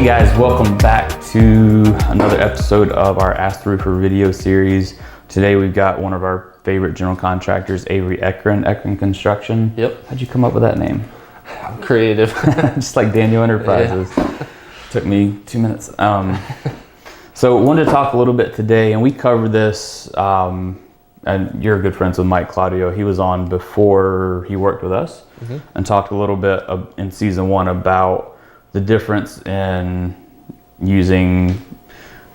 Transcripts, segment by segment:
Hey guys, welcome back to another episode of our Ask the Roofer video series. Today we've got one of our favorite general contractors, Avery Ekren Construction. Yep. How'd you come up with that name? I'm creative. Just like Daniel Enterprises. Yeah. Took me 2 minutes. So wanted to talk a little bit today, and we covered this, and you're good friends with Mike Claudio. He was on before he worked with us, and talked a little bit in season 1 about the difference in using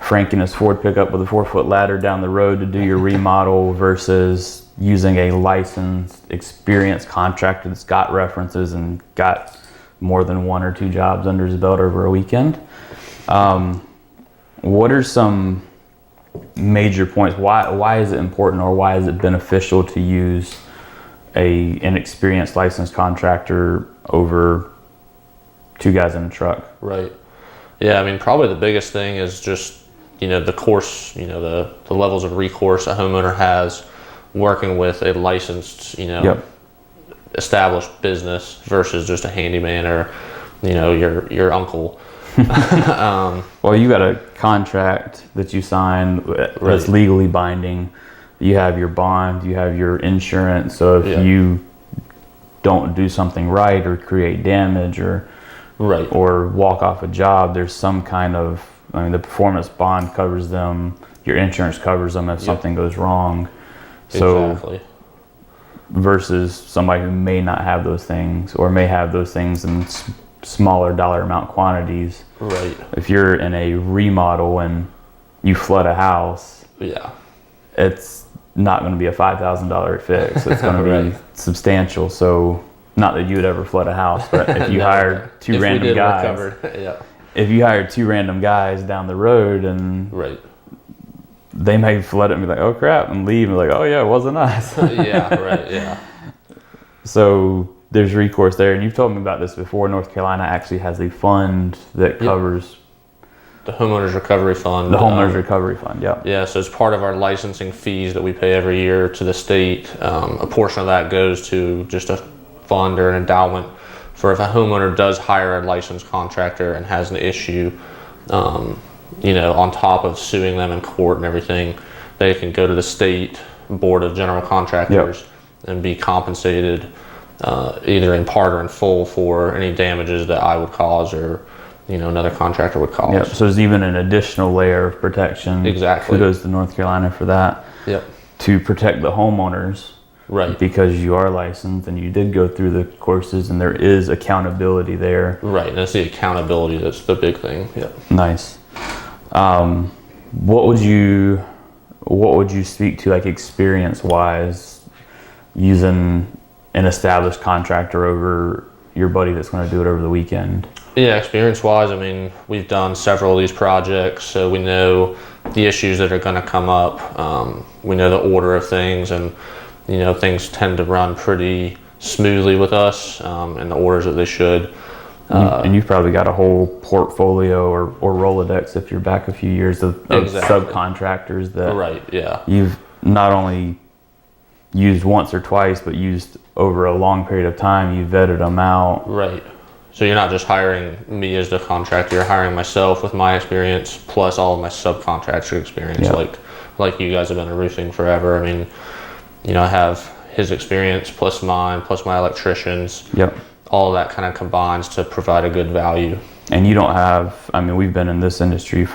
Frank and his Ford pickup with a 4-foot ladder down the road to do your remodel versus using a licensed, experienced contractor that's got references and got more than 1 or 2 jobs under his belt over a weekend. What are some major points? Why is it important, or why is it beneficial to use an experienced licensed contractor over 2 guys in a truck? Right. Yeah, I mean, probably the biggest thing is just, the course, the levels of recourse a homeowner has working with a licensed, established business versus just a handyman or, your uncle. Well, you got a contract that you sign that's legally binding. You have your bond, you have your insurance. So if you don't do something right or create damage or walk off a job, there's some kind of, the performance bond covers them, your insurance covers them if something goes wrong. So versus somebody who may not have those things, or may have those things in smaller dollar amount quantities. Right. If you're in a remodel and you flood a house, it's not going to be a $5,000 fix. It's going to be substantial. So not that you would ever flood a house, but if you hired 2 random guys, if you hired 2 random guys down the road and they may flood it and be like, oh crap, and leave and be like, oh yeah, it wasn't us. So there's recourse there, and you've told me about this before. North Carolina actually has a fund that covers the homeowners recovery fund. The homeowners recovery fund, Yeah, so it's part of our licensing fees that we pay every year to the state. A portion of that goes to just a fund or an endowment for if a homeowner does hire a licensed contractor and has an issue, on top of suing them in court and everything, they can go to the state board of general contractors and be compensated either in part or in full for any damages that I would cause or another contractor would cause. So there's even an additional layer of protection. Exactly. Kudos to North Carolina for that. To protect the homeowners. Right. Because you are licensed and you did go through the courses, and there is accountability there. Right, and that's the accountability that's the big thing. Nice. What would you speak to, like, experience wise, using an established contractor over your buddy that's going to do it over the weekend? Yeah, experience wise, we've done several of these projects, so we know the issues that are going to come up. We know the order of things, and things tend to run pretty smoothly with us in the orders that they should. And you've probably got a whole portfolio or Rolodex, if you're back a few years, of subcontractors that you've not only used once or twice, but used over a long period of time. You vetted them out. Right. So you're not just hiring me as the contractor, you're hiring myself with my experience plus all of my subcontractor experience. Like you guys have been in roofing forever. I have his experience plus mine, plus my electricians. All of that kind of combines to provide a good value. And you don't have, we've been in this industry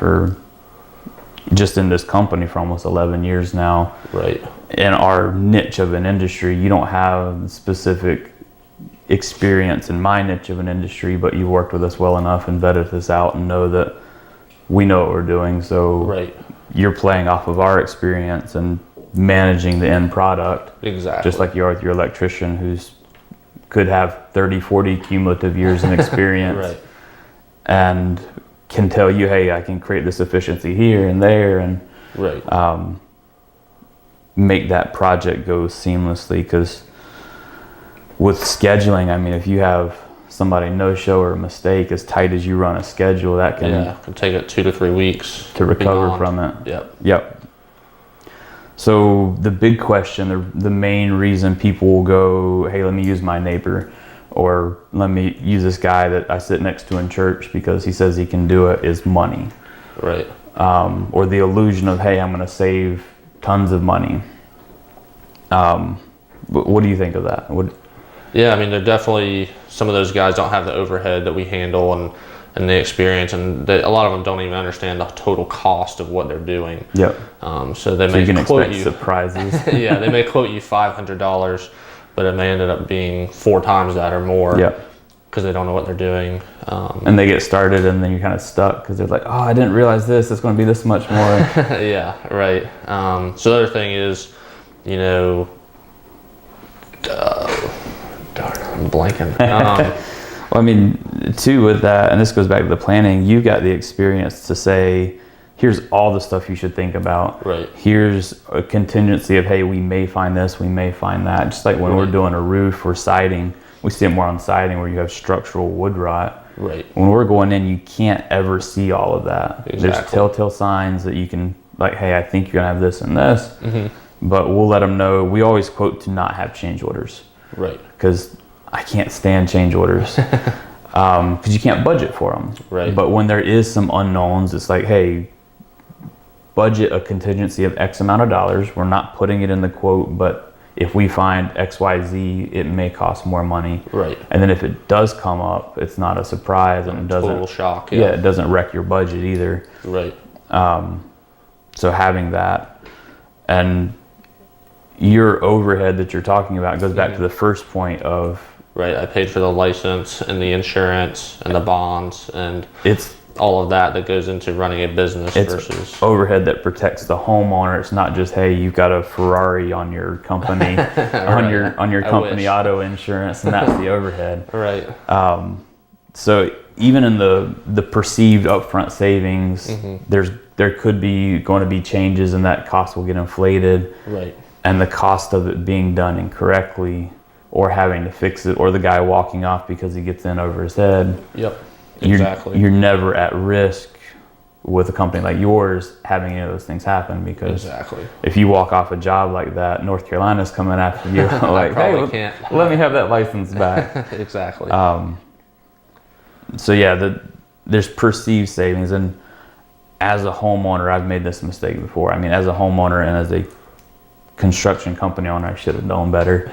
just in this company for almost 11 years now. Right. In our niche of an industry, you don't have specific experience in my niche of an industry, but you've worked with us well enough and vetted this out and know that we know what we're doing. So you're playing off of our experience and managing the end product. Exactly. Just like you are with your electrician, who's could have 30, 40 cumulative years in experience and can tell you, hey, I can create this efficiency here and there, and make that project go seamlessly. Because with scheduling, if you have somebody no-show or a mistake, as tight as you run a schedule, that can take it 2 to 3 weeks to recover from it. So the big question, the main reason people will go, hey, let me use my neighbor, or let me use this guy that I sit next to in church because he says he can do it, is money. Right. Or the illusion of, hey, I'm going to save tons of money. What do you think of that? Yeah, I mean, they're definitely, some of those guys don't have the overhead that we handle and the experience, and a lot of them don't even understand the total cost of what they're doing. Yep. So they may quote you surprises. Yeah, they may quote you $500, but it may end up being 4 times that or more. Yep. Because they don't know what they're doing. And they get started, and then you're kind of stuck because they're like, oh, I didn't realize this. It's going to be this much more. Yeah, right. So the other thing is, you know, darn, I'm blanking. Well, I mean, too, with that, and this goes back to the planning, you got the experience to say, here's all the stuff you should think about. Right. Here's a contingency of, hey, we may find this, we may find that. Just like when we're doing a roof or siding, we see it more on siding where you have structural wood rot. Right. When we're going in, you can't ever see all of that. Exactly. There's telltale signs that you can, like, hey, I think you're going to have this and this. Mm-hmm. But we'll let them know. We always quote to not have change orders. Right. Because I can't stand change orders. Because you can't budget for them. Right. But when there is some unknowns, it's like, hey, budget a contingency of X amount of dollars. We're not putting it in the quote, but if we find XYZ, it may cost more money. Right. And then if it does come up, it's not a surprise and it doesn't. Total shock. Yeah, it doesn't wreck your budget either. Right. So having that, and your overhead that you're talking about goes back to the first point of. Right. I paid for the license and the insurance and the bonds and it's all of that goes into running a business it's versus overhead that protects the homeowner. It's not just, hey, you've got a Ferrari on your company on your company auto insurance, and that's the overhead. Right. So even in the perceived upfront savings, there could be going to be changes, and that cost will get inflated. Right. And the cost of it being done incorrectly, or having to fix it, or the guy walking off because he gets in over his head. Yep. Exactly. You're never at risk with a company like yours having any of those things happen, because if you walk off a job like that, North Carolina's coming after you. Like, hey, let me have that license back. Exactly. So yeah, there's perceived savings, and as a homeowner, I've made this mistake before. I mean, as a homeowner and as a construction company owner, I should have known better.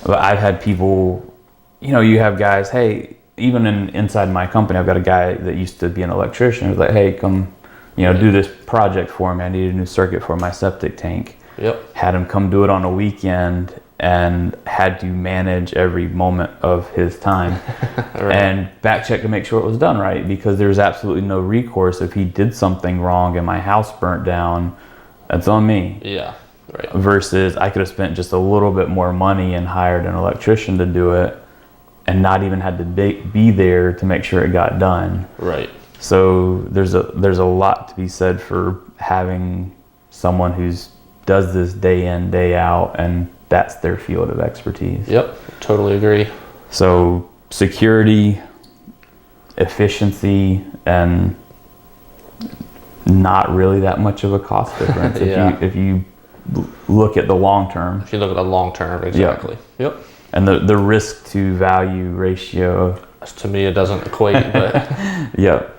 But I've had people, you have guys, hey. Even inside my company, I've got a guy that used to be an electrician who's like, hey, come, do this project for me. I need a new circuit for my septic tank. Yep. Had him come do it on a weekend and had to manage every moment of his time Right. and back check to make sure it was done right, because there's absolutely no recourse. If he did something wrong and my house burnt down, that's on me. Yeah. Right. Versus I could have spent just a little bit more money and hired an electrician to do it, and not even had to be there to make sure it got done. Right. So there's a lot to be said for having someone who's does this day in, day out, and that's their field of expertise. Yep, totally agree. So security, efficiency, and not really that much of a cost difference if you look at the long term. If you look at the long term, exactly. Yep. And the risk to value ratio. To me, it doesn't equate, but. Yep.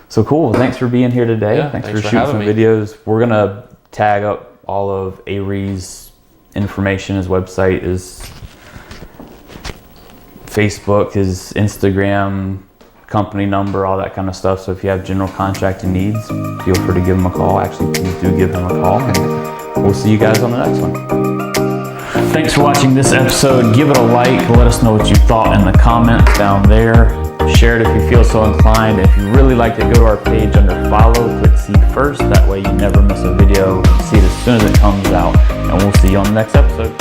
So cool. Well, thanks for being here today. Yeah, thanks for shooting some videos. We're going to tag up all of Avery's information. His website, his Facebook, his Instagram, company number, all that kind of stuff. So if you have general contracting needs, feel free to give him a call. Actually, please do give him a call. And we'll see you guys on the next one. Thanks for watching this episode. Give it a like. Let us know what you thought in the comments down there. Share it if you feel so inclined. If you really like it, go to our page under follow, click see first. That way you never miss a video. See it as soon as it comes out. And we'll see you on the next episode.